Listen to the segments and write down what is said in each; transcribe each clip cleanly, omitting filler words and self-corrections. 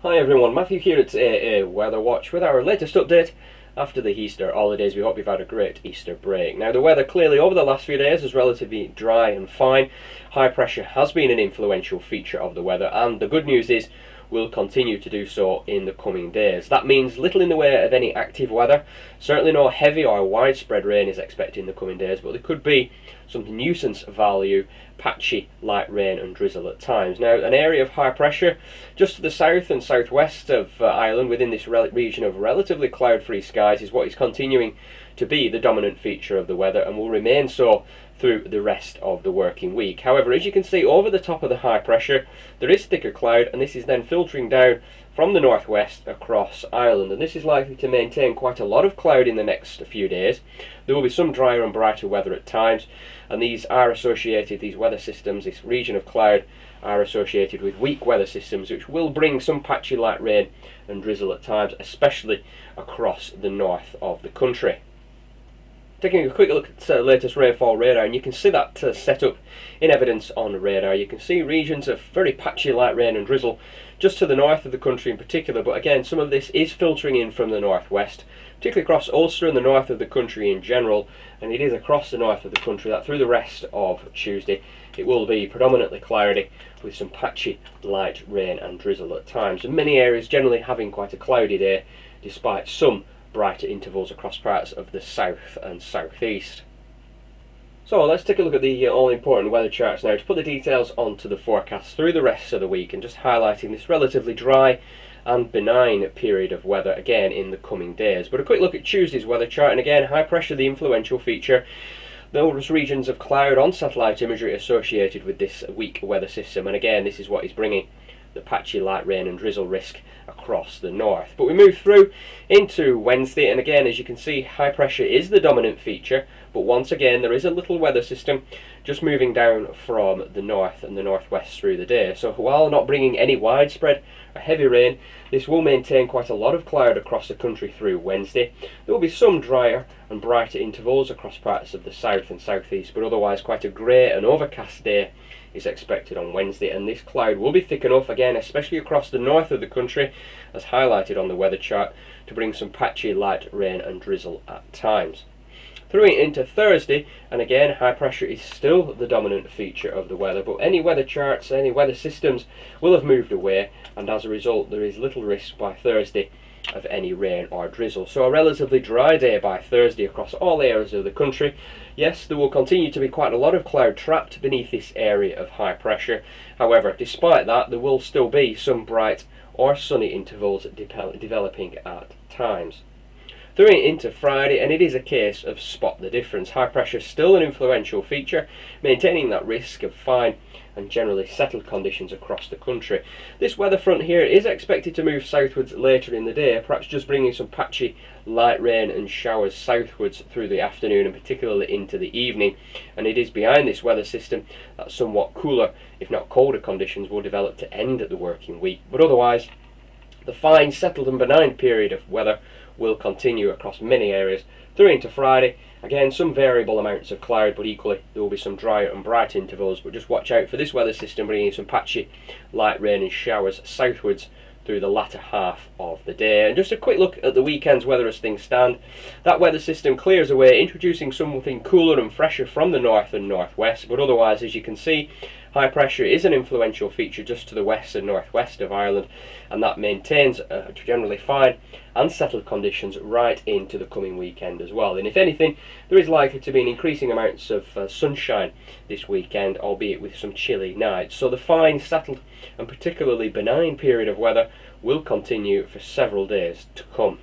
Hi everyone, Matthew here at AAWeatherWatch with our latest update after the Easter holidays. We hope you've had a great Easter break. Now the weather clearly over the last few days is relatively dry and fine. High pressure has been an influential feature of the weather, and the good news is will continue to do so in the coming days. That means little in the way of any active weather. Certainly no heavy or widespread rain is expected in the coming days, but there could be some nuisance value, patchy light rain and drizzle at times. Now, an area of high pressure just to the south and southwest of Ireland within this region of relatively cloud-free skies is what is continuing to be the dominant feature of the weather and will remain so through the rest of the working week. However, as you can see over the top of the high pressure, there is thicker cloud, and this is then filtering down from the northwest across Ireland, and this is likely to maintain quite a lot of cloud in the next few days. There will be some drier and brighter weather at times, and these weather systems, this region of cloud, are associated with weak weather systems which will bring some patchy light rain and drizzle at times, especially across the north of the country. Taking a quick look at the latest rainfall radar, and you can see that set up in evidence on the radar. You can see regions of very patchy light rain and drizzle just to the north of the country in particular, but again some of this is filtering in from the northwest, particularly across Ulster and the north of the country in general, and it is across the north of the country that through the rest of Tuesday it will be predominantly cloudy with some patchy light rain and drizzle at times, and many areas generally having quite a cloudy day despite some brighter intervals across parts of the south and southeast. So let's take a look at the all-important weather charts now to put the details onto the forecast through the rest of the week, and just highlighting this relatively dry and benign period of weather again in the coming days. But a quick look at Tuesday's weather chart, and again high pressure the influential feature. Those regions of cloud on satellite imagery associated with this weak weather system, and again this is what is bringing the patchy light rain and drizzle risk across the north. But we move through into Wednesday, and again as you can see high pressure is the dominant feature, but once again there is a little weather system just moving down from the north and the northwest through the day. So while not bringing any widespread or heavy rain, this will maintain quite a lot of cloud across the country through Wednesday. There will be some drier and brighter intervals across parts of the south and southeast, but otherwise quite a grey and overcast day is expected on Wednesday, and this cloud will be thick enough again, especially across the north of the country as highlighted on the weather chart, to bring some patchy light rain and drizzle at times. Through into Thursday, and again high pressure is still the dominant feature of the weather, but any weather charts, any weather systems will have moved away, and as a result there is little risk by Thursday of any rain or drizzle. So a relatively dry day by Thursday across all areas of the country. Yes, there will continue to be quite a lot of cloud trapped beneath this area of high pressure. However, despite that, there will still be some bright or sunny intervals developing at times. Through into Friday, and it is a case of spot the difference. High pressure is still an influential feature, maintaining that risk of fine and generally settled conditions across the country. This weather front here is expected to move southwards later in the day, perhaps just bringing some patchy light rain and showers southwards through the afternoon and particularly into the evening. And it is behind this weather system that somewhat cooler, if not colder, conditions will develop to end the working week. But otherwise, the fine, settled and benign period of weather will continue across many areas through into Friday. Again, some variable amounts of cloud, but equally there will be some drier and bright intervals, but just watch out for this weather system bringing some patchy light rain and showers southwards through the latter half of the day. And just a quick look at the weekend's weather as things stand. That weather system clears away, introducing something cooler and fresher from the north and northwest, but otherwise, as you can see, high pressure is an influential feature just to the west and northwest of Ireland, and that maintains generally fine and settled conditions right into the coming weekend as well. And if anything, there is likely to be an increasing amounts of sunshine this weekend, albeit with some chilly nights. So the fine, settled and particularly benign period of weather will continue for several days to come.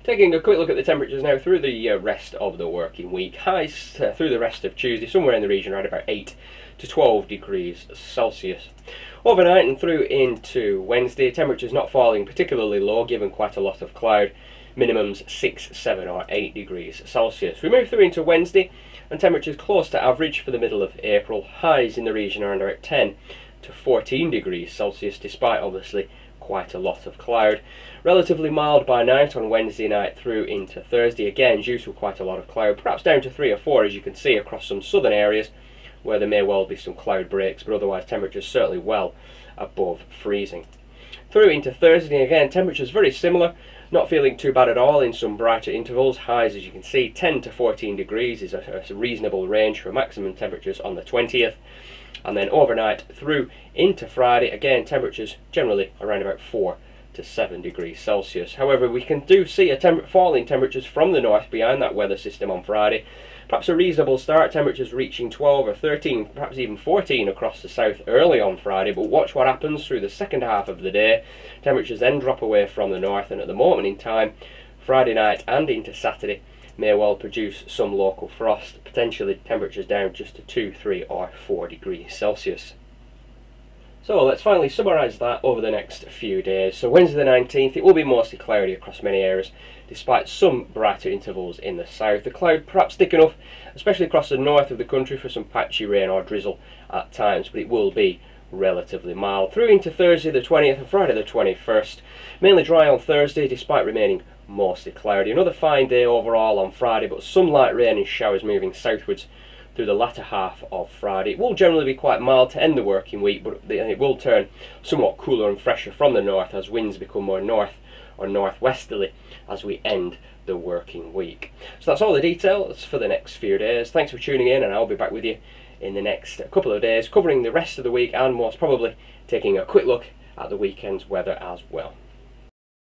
Taking a quick look at the temperatures now through the rest of the working week. Highs through the rest of Tuesday, somewhere in the region around about 8 to 12 degrees Celsius. Overnight and through into Wednesday, temperatures not falling particularly low given quite a lot of cloud. Minimums 6, 7 or 8 degrees Celsius. We move through into Wednesday and temperatures close to average for the middle of April. Highs in the region around about 10 to 14 degrees Celsius despite obviously quite a lot of cloud. Relatively mild by night on Wednesday night through into Thursday, again due to quite a lot of cloud, perhaps down to 3 or 4 as you can see across some southern areas where there may well be some cloud breaks, but otherwise temperatures certainly well above freezing. Through into Thursday again, temperatures very similar, not feeling too bad at all in some brighter intervals. Highs, as you can see, 10 to 14 degrees is a reasonable range for maximum temperatures on the 20th. And then overnight through into Friday, again temperatures generally around about 4 to 7 degrees Celsius. However, we do see a fall in temperatures from the north behind that weather system on Friday. Perhaps a reasonable start, temperatures reaching 12 or 13, perhaps even 14 across the south early on Friday, but watch what happens through the second half of the day. Temperatures then drop away from the north, and at the moment in time, Friday night and into Saturday may well produce some local frost, potentially temperatures down just to 2, 3 or 4 degrees Celsius. So let's finally summarise that over the next few days. So Wednesday the 19th, it will be mostly cloudy across many areas, despite some brighter intervals in the south. The cloud perhaps thick enough, especially across the north of the country, for some patchy rain or drizzle at times, but it will be relatively mild. Through into Thursday the 20th and Friday the 21st, mainly dry on Thursday, despite remaining mostly cloudy. Another fine day overall on Friday, but some light rain and showers moving southwards through the latter half of Friday. It will generally be quite mild to end the working week, but it will turn somewhat cooler and fresher from the north as winds become more north or northwesterly as we end the working week. So that's all the details for the next few days. Thanks for tuning in, and I'll be back with you in the next couple of days, covering the rest of the week and most probably taking a quick look at the weekend's weather as well.